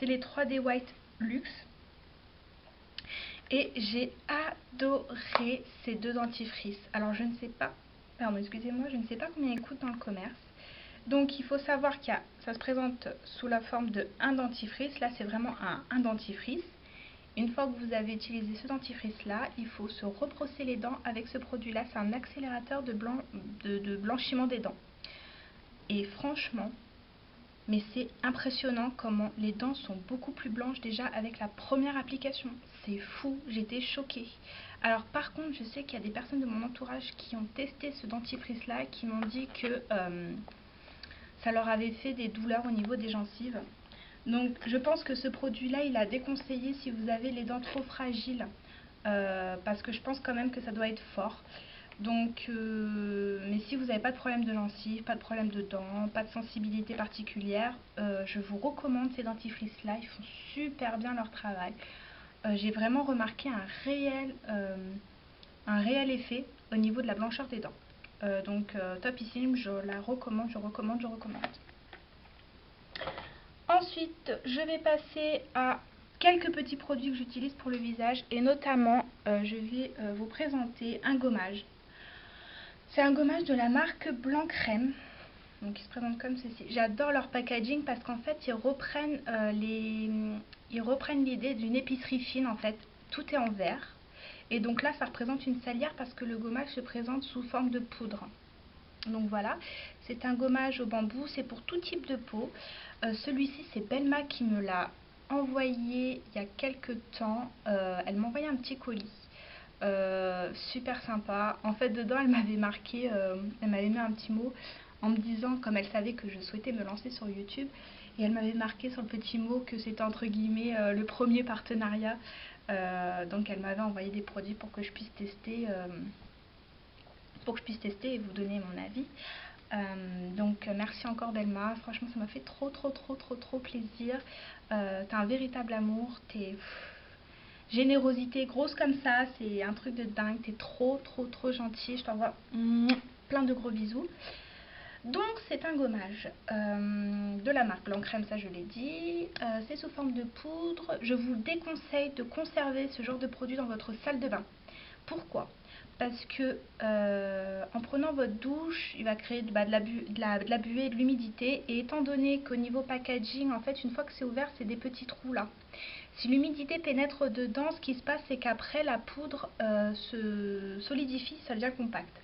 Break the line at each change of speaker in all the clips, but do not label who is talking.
c'est les 3D White Luxe. Et j'ai adoré ces deux dentifrices. Alors je ne sais pas, pardon, excusez-moi, je ne sais pas combien ils coûtent dans le commerce. Donc il faut savoir qu'il y a, ça se présente sous la forme de un dentifrice. Là c'est vraiment un dentifrice. Une fois que vous avez utilisé ce dentifrice là, il faut se rebrosser les dents avec ce produit là. C'est un accélérateur de blanchiment des dents. Et franchement, mais c'est impressionnant comment les dents sont beaucoup plus blanches déjà avec la première application. C'est fou, j'étais choquée. Alors par contre, je sais qu'il y a des personnes de mon entourage qui ont testé ce dentifrice là, qui m'ont dit que ça leur avait fait des douleurs au niveau des gencives. Donc je pense que ce produit là, il a déconseillé si vous avez les dents trop fragiles. Parce que je pense quand même que ça doit être fort. Donc, mais si vous n'avez pas de problème de gencives, pas de problème de dents, pas de sensibilité particulière, je vous recommande ces dentifrices là, ils font super bien leur travail. J'ai vraiment remarqué un réel effet au niveau de la blancheur des dents. Donc topissime, je la recommande, je recommande, je recommande. Ensuite, je vais passer à quelques petits produits que j'utilise pour le visage et notamment, je vais vous présenter un gommage. C'est un gommage de la marque Blanc Crème, donc il se présente comme ceci. J'adore leur packaging parce qu'en fait ils reprennent l'idée d'une épicerie fine en fait. Tout est en verre et donc là ça représente une salière parce que le gommage se présente sous forme de poudre. Donc voilà, c'est un gommage au bambou, c'est pour tout type de peau. Celui-ci c'est Belma qui me l'a envoyé il y a quelques temps. Elle m'a envoyé un petit colis. Super sympa. En fait dedans elle m'avait marqué, elle m'avait mis un petit mot en me disant, comme elle savait que je souhaitais me lancer sur YouTube, et elle m'avait marqué sur le petit mot que c'était entre guillemets le premier partenariat. Donc elle m'avait envoyé des produits pour que je puisse tester et vous donner mon avis. Donc merci encore Belma, franchement ça m'a fait trop plaisir. T'as un véritable amour, t'es générosité grosse comme ça, c'est un truc de dingue, t'es trop gentil, je t'envoie plein de gros bisous. Donc c'est un gommage de la marque Blanc Crème, ça je l'ai dit, c'est sous forme de poudre. Je vous déconseille de conserver ce genre de produit dans votre salle de bain. Pourquoi? Parce que en prenant votre douche, il va créer de la buée et de l'humidité. Et étant donné qu'au niveau packaging, en fait, une fois que c'est ouvert, c'est des petits trous là. Si l'humidité pénètre dedans, ce qui se passe, c'est qu'après, la poudre se solidifie, ça devient compact.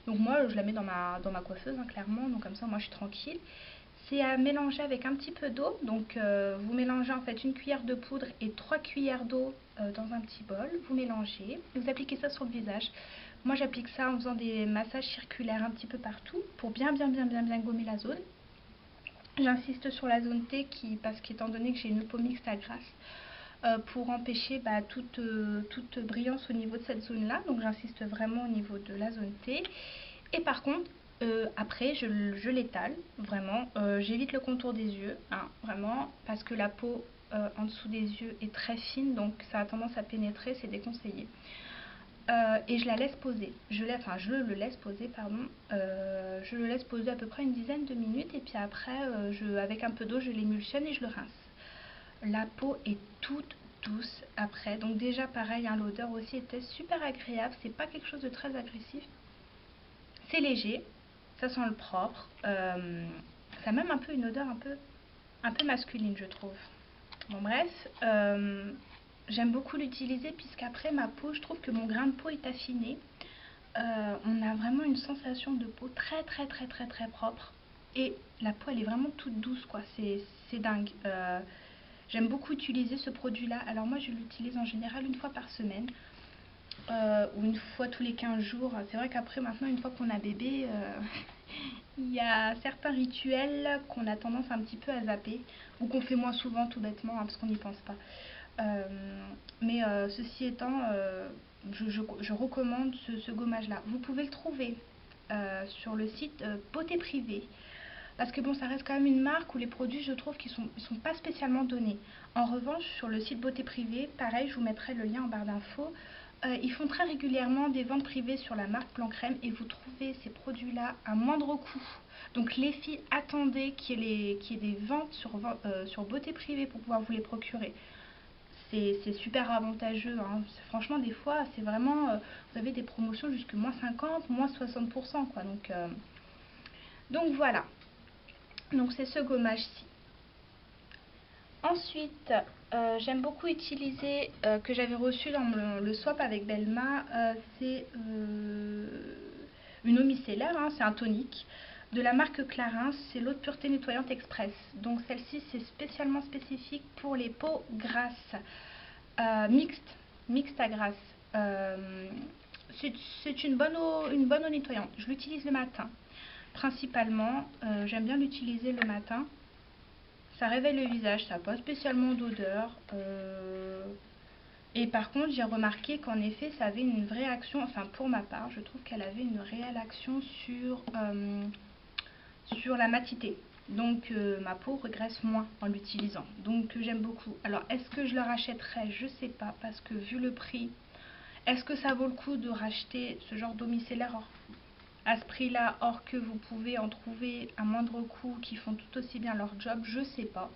Donc moi, je la mets dans ma coiffeuse, hein, clairement. Donc comme ça, moi, je suis tranquille. C'est à mélanger avec un petit peu d'eau. Donc vous mélangez en fait une cuillère de poudre et 3 cuillères d'eau dans un petit bol. Vous mélangez, vous appliquez ça sur le visage. Moi j'applique ça en faisant des massages circulaires un petit peu partout pour bien gommer la zone. J'insiste sur la zone T parce qu'étant donné que j'ai une peau mixte à grasse, pour empêcher toute brillance au niveau de cette zone là. Donc j'insiste vraiment au niveau de la zone T. Et par contre, après je l'étale vraiment, j'évite le contour des yeux, hein, vraiment, parce que la peau en dessous des yeux est très fine, donc ça a tendance à pénétrer, c'est déconseillé. Et je la laisse poser, je le laisse poser, pardon, je le laisse poser à peu près une dizaine de minutes et puis après, avec un peu d'eau, je l'émulsionne et je le rince. La peau est toute douce après, donc déjà pareil, hein, l'odeur aussi était super agréable, c'est pas quelque chose de très agressif. C'est léger, ça sent le propre, ça a même un peu une odeur un peu masculine je trouve. Bon bref, j'aime beaucoup l'utiliser puisqu'après ma peau, je trouve que mon grain de peau est affiné. On a vraiment une sensation de peau très propre et la peau elle est vraiment toute douce quoi, c'est dingue. J'aime beaucoup utiliser ce produit là, alors moi je l'utilise en général une fois par semaine. Ou une fois tous les 15 jours. C'est vrai qu'après maintenant une fois qu'on a bébé, il y a certains rituels qu'on a tendance un petit peu à zapper ou qu'on fait moins souvent tout bêtement, hein, parce qu'on n'y pense pas. Mais ceci étant, je recommande ce gommage là. Vous pouvez le trouver sur le site Beauté Privée. Parce que bon, ça reste quand même une marque où les produits, je trouve qu'ils sont pas spécialement donnés. En revanche, sur le site Beauté Privée, pareil, je vous mettrai le lien en barre d'infos. Ils font très régulièrement des ventes privées sur la marque Blanc Crème et vous trouvez ces produits-là à moindre coût. Donc les filles, attendez qu'il y ait des ventes sur Beauté Privée pour pouvoir vous les procurer. C'est super avantageux, hein. Franchement, des fois, c'est vraiment... vous avez des promotions jusque moins 50, moins 60%, quoi. Donc voilà. Donc c'est ce gommage-ci. Ensuite, j'aime beaucoup utiliser, que j'avais reçu dans le swap avec Belma, c'est une eau micellaire, hein, c'est un tonique de la marque Clarins, c'est l'eau de pureté nettoyante express. Donc celle-ci, c'est spécialement spécifique pour les peaux grasses, mixte à grasse. C'est une bonne eau nettoyante. Je l'utilise le matin, principalement. J'aime bien l'utiliser le matin. Ça réveille le visage, ça n'a pas spécialement d'odeur. Et par contre, j'ai remarqué qu'en effet, ça avait une vraie action, enfin pour ma part, je trouve qu'elle avait une réelle action sur la matité. Donc ma peau regresse moins en l'utilisant. Donc j'aime beaucoup. Alors est-ce que je le rachèterais? Je sais pas, parce que vu le prix, est-ce que ça vaut le coup de racheter ce genre d'eau micellaire à ce prix-là, or que vous pouvez en trouver à moindre coût qui font tout aussi bien leur job? Je sais pas.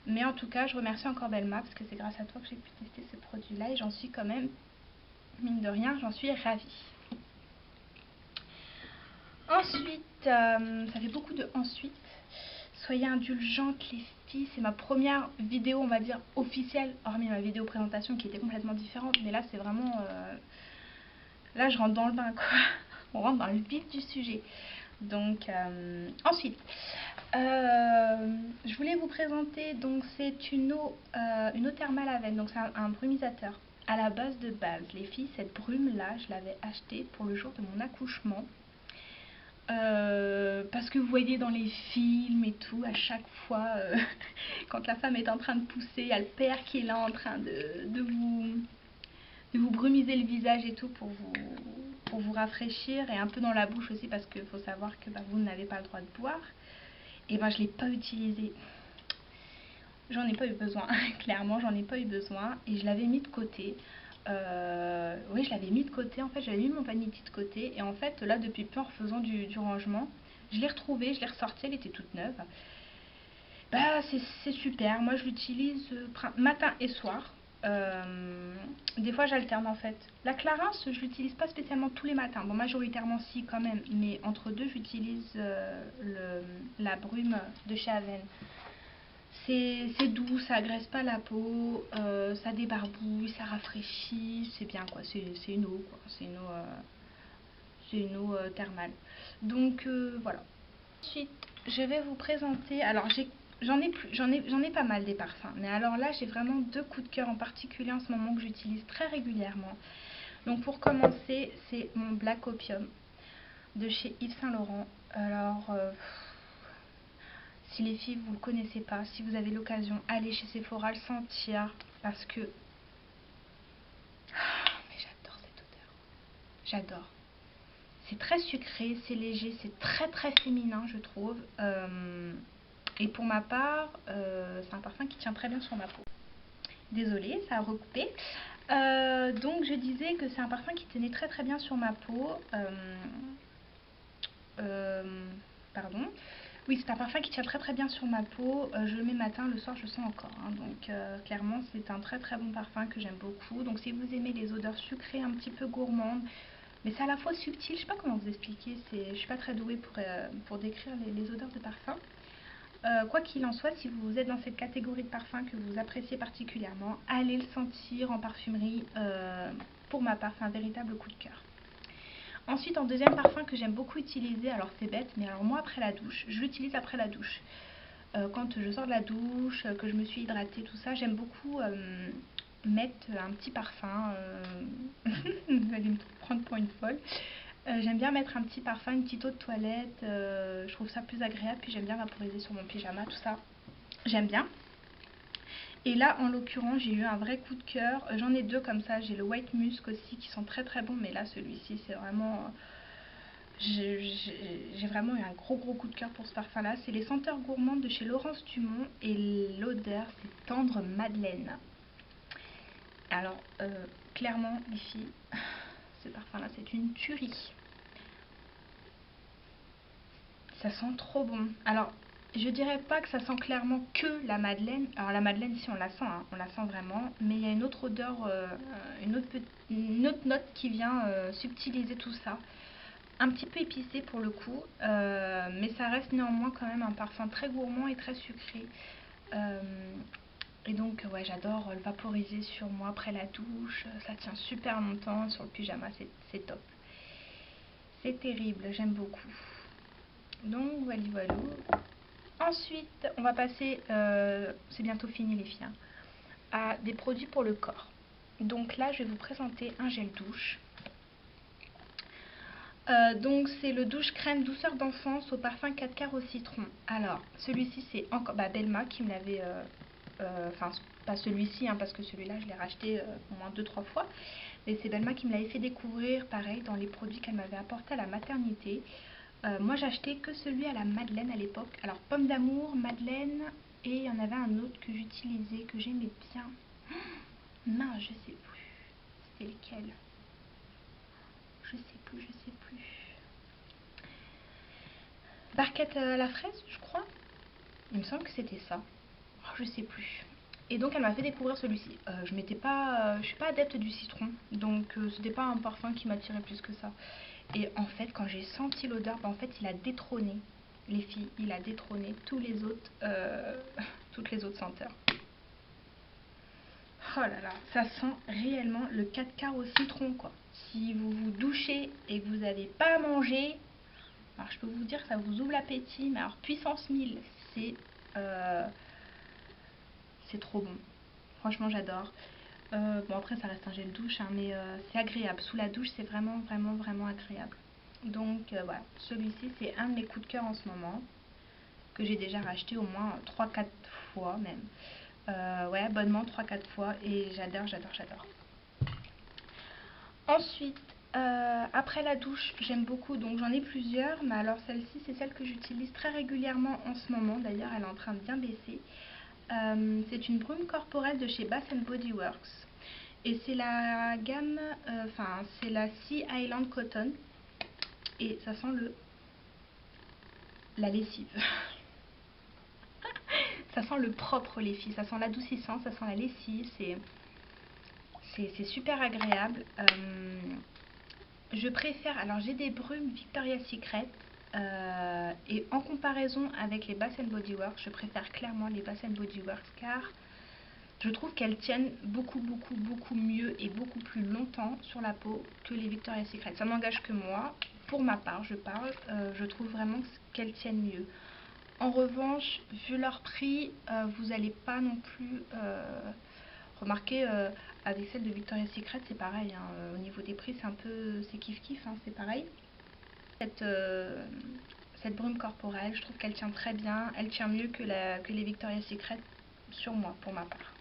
Mais en tout cas, je remercie encore Belma parce que c'est grâce à toi que j'ai pu tester ce produit-là et j'en suis quand même, mine de rien, j'en suis ravie. Ensuite, ça fait beaucoup de ensuite. Soyez indulgentes les filles, c'est ma première vidéo, on va dire, officielle, hormis ma vidéo présentation qui était complètement différente. Mais là, c'est vraiment... là, je rentre dans le bain, quoi. On rentre dans le vif du sujet. Donc, ensuite, je voulais vous présenter, donc c'est une eau thermale à veine, donc c'est un brumisateur. À la base de base, les filles, cette brume-là, je l'avais achetée pour le jour de mon accouchement. Parce que vous voyez dans les films et tout, à chaque fois, quand la femme est en train de pousser, il y a le père qui est là en train de vous brumiser le visage et tout pour vous rafraîchir, et un peu dans la bouche aussi, parce qu'il faut savoir que vous n'avez pas le droit de boire. Et ben je ne l'ai pas utilisé. J'en ai pas eu besoin, clairement, j'en ai pas eu besoin. Et je l'avais mis de côté. Oui, je l'avais mis de côté. En fait, j'avais mis mon vanity de côté. Et en fait, là, depuis peu, en refaisant du rangement, je l'ai retrouvée, je l'ai ressortie, elle était toute neuve. Bah, c'est super. Moi, je l'utilise matin et soir. Des fois, j'alterne en fait. La Clarins, je l'utilise pas spécialement tous les matins. Bon, majoritairement, si, quand même. Mais entre deux, j'utilise la brume de chez Aven. C'est doux, ça agresse pas la peau, ça débarbouille, ça rafraîchit, c'est bien quoi, c'est une eau quoi, c'est une eau thermale. Donc voilà. Ensuite, je vais vous présenter, alors j'en ai pas mal des parfums, mais alors là j'ai vraiment deux coups de cœur en particulier en ce moment que j'utilise très régulièrement. Donc pour commencer, c'est mon Black Opium de chez Yves Saint Laurent. Alors si les filles vous le connaissez pas, si vous avez l'occasion, allez chez Sephora le sentir, parce que mais j'adore cette odeur, j'adore. C'est très sucré, c'est léger, c'est très très féminin je trouve. Et pour ma part, c'est un parfum qui tient très bien sur ma peau. Désolée, ça a recoupé. Donc je disais que c'est un parfum qui tenait très très bien sur ma peau. Pardon. Oui, c'est un parfum qui tient très très bien sur ma peau. Je le mets matin, le soir je sens encore, hein. Donc clairement c'est un très très bon parfum que j'aime beaucoup. Donc si vous aimez les odeurs sucrées, un petit peu gourmandes, mais c'est à la fois subtil, je sais pas comment vous expliquer, je suis pas très douée pour décrire les odeurs de parfum. Quoi qu'il en soit, si vous êtes dans cette catégorie de parfums que vous appréciez particulièrement, allez le sentir en parfumerie. Pour ma part, c'est un véritable coup de cœur. Ensuite, en deuxième parfum que j'aime beaucoup utiliser, alors c'est bête, mais alors moi après la douche, je l'utilise après la douche. Quand je sors de la douche, que je me suis hydratée, tout ça, j'aime beaucoup mettre un petit parfum. Vous allez me prendre pour une folle. J'aime bien mettre un petit parfum, une petite eau de toilette, je trouve ça plus agréable, puis j'aime bien vaporiser sur mon pyjama, tout ça, j'aime bien. Et là, en l'occurrence, j'ai eu un vrai coup de cœur. J'en ai deux comme ça. J'ai le White Musk aussi qui sont très très bons. Mais là, celui-ci, c'est vraiment... J'ai vraiment eu un gros coup de cœur pour ce parfum-là. C'est les senteurs gourmandes de chez Laurence Tumon. Et l'odeur, c'est tendre madeleine. Alors, clairement les filles, ce parfum là c'est une tuerie. Ça sent trop bon. Alors je dirais pas que ça sent clairement que la madeleine. Alors la madeleine ici on la sent, hein, on la sent vraiment. Mais il y a une autre odeur, une autre note qui vient subtiliser tout ça. Un petit peu épicé pour le coup, mais ça reste néanmoins quand même un parfum très gourmand et très sucré. Et donc ouais, j'adore le vaporiser sur moi après la douche, ça tient super longtemps sur le pyjama, c'est top. C'est terrible, j'aime beaucoup. Donc voilà, voilà. Ensuite, on va passer, c'est bientôt fini les filles, hein, à des produits pour le corps. Donc là, je vais vous présenter un gel douche. Donc c'est le douche crème douceur d'enfance au parfum 4 quarts au citron. Alors celui-ci c'est encore Belma qui me l'avait, enfin pas celui-ci, hein, parce que celui-là je l'ai racheté au moins 2-3 fois, mais c'est Belma qui me l'avait fait découvrir, pareil dans les produits qu'elle m'avait apporté à la maternité. Moi j'achetais que celui à la madeleine à l'époque, alors pomme d'amour, madeleine, et il y en avait un autre que j'utilisais, que j'aimais bien. Mince, je sais plus, c'était lequel? Je sais plus, je sais plus. Barquette à la fraise, je crois. Il me semble que c'était ça. Oh, je sais plus. Et donc elle m'a fait découvrir celui-ci. Je suis pas adepte du citron, donc c'était pas un parfum qui m'attirait plus que ça. Et en fait, quand j'ai senti l'odeur, en fait, il a détrôné les filles. Il a détrôné tous les autres, toutes les autres senteurs. Oh là là, ça sent réellement le 4 quarts au citron, quoi. Si vous vous douchez et que vous n'avez pas à manger, alors je peux vous dire que ça vous ouvre l'appétit, mais alors puissance 1000, euh, c'est trop bon. Franchement, j'adore. Bon, après, ça reste un gel douche, hein, mais c'est agréable. Sous la douche, c'est vraiment, vraiment, vraiment agréable. Donc voilà, celui-ci, c'est un de mes coups de cœur en ce moment, que j'ai déjà racheté au moins 3-4 fois même. Ouais, abonnement 3-4 fois, et j'adore, j'adore, j'adore. Ensuite, après la douche, j'aime beaucoup, donc j'en ai plusieurs, mais alors celle-ci, c'est celle que j'utilise très régulièrement en ce moment. D'ailleurs, elle est en train de bien baisser. C'est une brume corporelle de chez Bath Body Works. Et c'est la gamme, enfin, c'est la Sea Island Cotton. Et ça sent la lessive. Ça sent le propre, les filles. Ça sent l'adoucissant, ça sent la lessive. C'est super agréable. Je préfère, alors j'ai des brumes Victoria's Secret, et en comparaison avec les Bath Body Works, je préfère clairement les Bath Body Works, car je trouve qu'elles tiennent beaucoup, beaucoup, beaucoup mieux et beaucoup plus longtemps sur la peau que les Victoria's Secret. Ça n'engage que moi, pour ma part, je parle, je trouve vraiment qu'elles tiennent mieux. En revanche, vu leur prix, vous n'allez pas non plus remarquer, avec celle de Victoria's Secret, c'est pareil, hein, au niveau des prix, c'est un peu, c'est kiff-kiff, hein, c'est pareil. Cette brume corporelle, je trouve qu'elle tient très bien, elle tient mieux que les Victoria's Secret sur moi, pour ma part.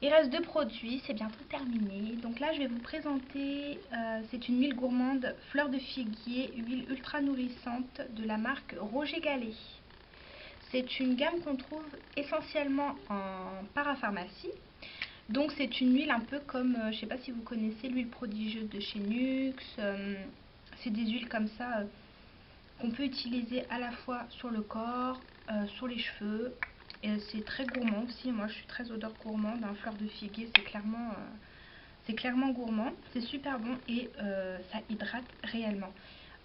Il reste deux produits, c'est bientôt terminé. Donc là, je vais vous présenter, c'est une huile gourmande fleur de figuier, huile ultra nourrissante de la marque Roger Gallet. C'est une gamme qu'on trouve essentiellement en parapharmacie. Donc c'est une huile un peu comme, je ne sais pas si vous connaissez l'huile prodigieuse de chez Nux. C'est des huiles comme ça qu'on peut utiliser à la fois sur le corps, sur les cheveux. Et c'est très gourmand aussi. Moi je suis très odeur gourmande. Un fleur de figuier, c'est clairement gourmand. C'est super bon et ça hydrate réellement.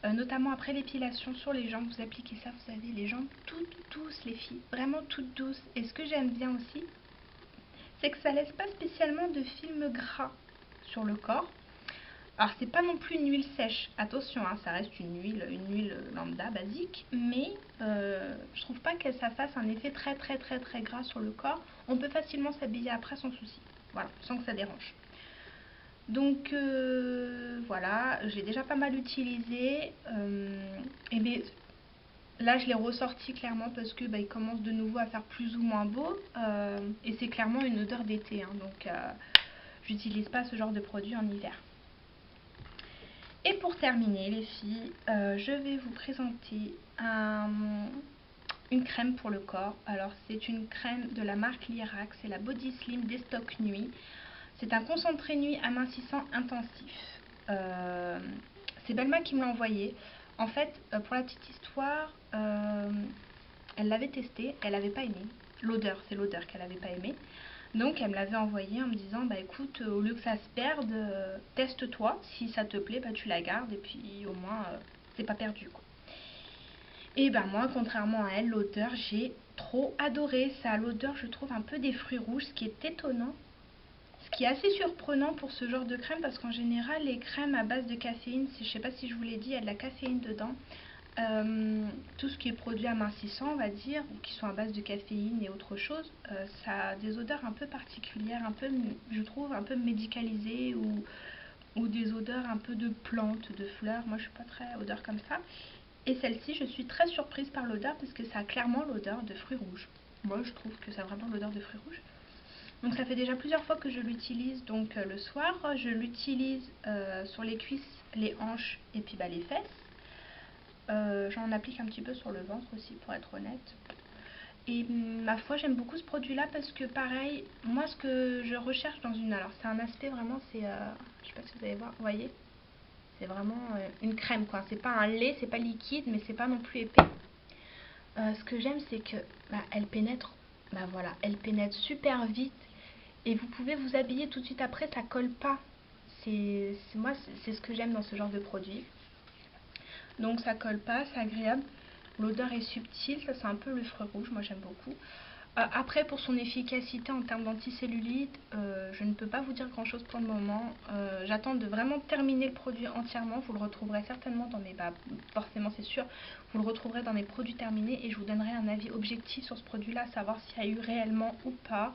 Notamment après l'épilation sur les jambes, vous appliquez ça, vous avez les jambes toutes douces les filles, vraiment toutes douces. Et ce que j'aime bien aussi, c'est que ça laisse pas spécialement de film gras sur le corps. Alors c'est pas non plus une huile sèche, attention, hein, ça reste une huile lambda basique, mais je trouve pas que ça fasse un effet très très très très gras sur le corps. On peut facilement s'habiller après sans souci, voilà, sans que ça dérange. Donc voilà, j'ai déjà pas mal utilisé. Et bien, là, je l'ai ressorti clairement parce que il commence de nouveau à faire plus ou moins beau. Et c'est clairement une odeur d'été, hein, donc j'utilise pas ce genre de produit en hiver. Et pour terminer, les filles, je vais vous présenter une crème pour le corps. Alors, c'est une crème de la marque Lirac, c'est la Body Slim Destock Nuit. C'est un concentré nuit amincissant intensif. C'est Belma qui me l'a envoyé. En fait, pour la petite histoire, elle l'avait testé, elle n'avait pas aimé. L'odeur, c'est l'odeur qu'elle n'avait pas aimé. Donc elle me l'avait envoyé en me disant bah écoute, au lieu que ça se perde, teste-toi, si ça te plaît, bah tu la gardes et puis au moins c'est pas perdu quoi. Et ben moi, contrairement à elle, l'odeur, j'ai trop adoré. Ça a l'odeur, je trouve, un peu des fruits rouges, ce qui est étonnant. Ce qui est assez surprenant pour ce genre de crème, parce qu'en général, les crèmes à base de caféine, je sais pas si je vous l'ai dit, il y a de la caféine dedans. Tout ce qui est produit amincissant, on va dire, ou qui sont à base de caféine et autre chose, ça a des odeurs un peu particulières, un peu, je trouve, un peu médicalisées ou des odeurs un peu de plantes, de fleurs. Moi, je suis pas très odeur comme ça. Et celle-ci, je suis très surprise par l'odeur parce que ça a clairement l'odeur de fruits rouges. Moi, je trouve que ça a vraiment l'odeur de fruits rouges. Donc ça fait déjà plusieurs fois que je l'utilise donc le soir. Je l'utilise sur les cuisses, les hanches et puis les fesses. J'en applique un petit peu sur le ventre aussi pour être honnête. Et ma foi, j'aime beaucoup ce produit là parce que pareil, moi ce que je recherche dans une... Alors c'est un aspect vraiment, c'est... je sais pas si vous allez voir, vous voyez, c'est vraiment une crème quoi. C'est pas un lait, c'est pas liquide mais c'est pas non plus épais. Ce que j'aime c'est que elle pénètre, voilà, elle pénètre super vite. Et vous pouvez vous habiller tout de suite après, ça colle pas. Moi, c'est ce que j'aime dans ce genre de produit. Donc ça colle pas, c'est agréable. L'odeur est subtile, ça c'est un peu le fruit rouge, moi j'aime beaucoup. Après, pour son efficacité en termes d'anticellulite, je ne peux pas vous dire grand chose pour le moment. J'attends de vraiment terminer le produit entièrement. Vous le retrouverez certainement dans mes... forcément c'est sûr, vous le retrouverez dans mes produits terminés et je vous donnerai un avis objectif sur ce produit-là, savoir s'il y a eu réellement ou pas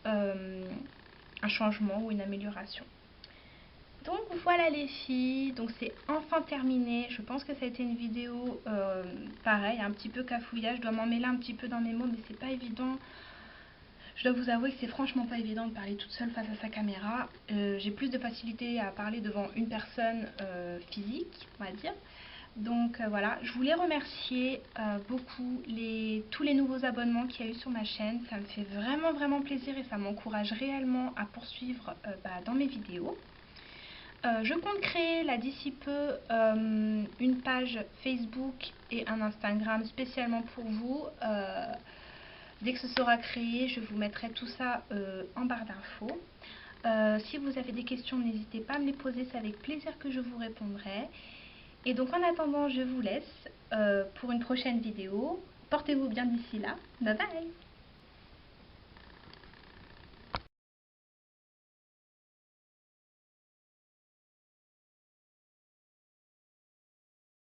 un changement ou une amélioration. Donc voilà les filles, donc c'est enfin terminé. Je pense que ça a été une vidéo pareil, un petit peu cafouillage. Je dois m'en mêler un petit peu dans mes mots, mais c'est pas évident. Je dois vous avouer que c'est franchement pas évident de parler toute seule face à sa caméra. J'ai plus de facilité à parler devant une personne physique, on va dire. Donc voilà, je voulais remercier beaucoup tous les nouveaux abonnements qu'il y a eu sur ma chaîne. Ça me fait vraiment plaisir et ça m'encourage réellement à poursuivre dans mes vidéos. Je compte créer là d'ici peu une page Facebook et un Instagram spécialement pour vous. Dès que ce sera créé, je vous mettrai tout ça en barre d'infos. Si vous avez des questions, n'hésitez pas à me les poser, c'est avec plaisir que je vous répondrai. Et donc en attendant, je vous laisse pour une prochaine vidéo. Portez-vous bien d'ici là. Bye bye!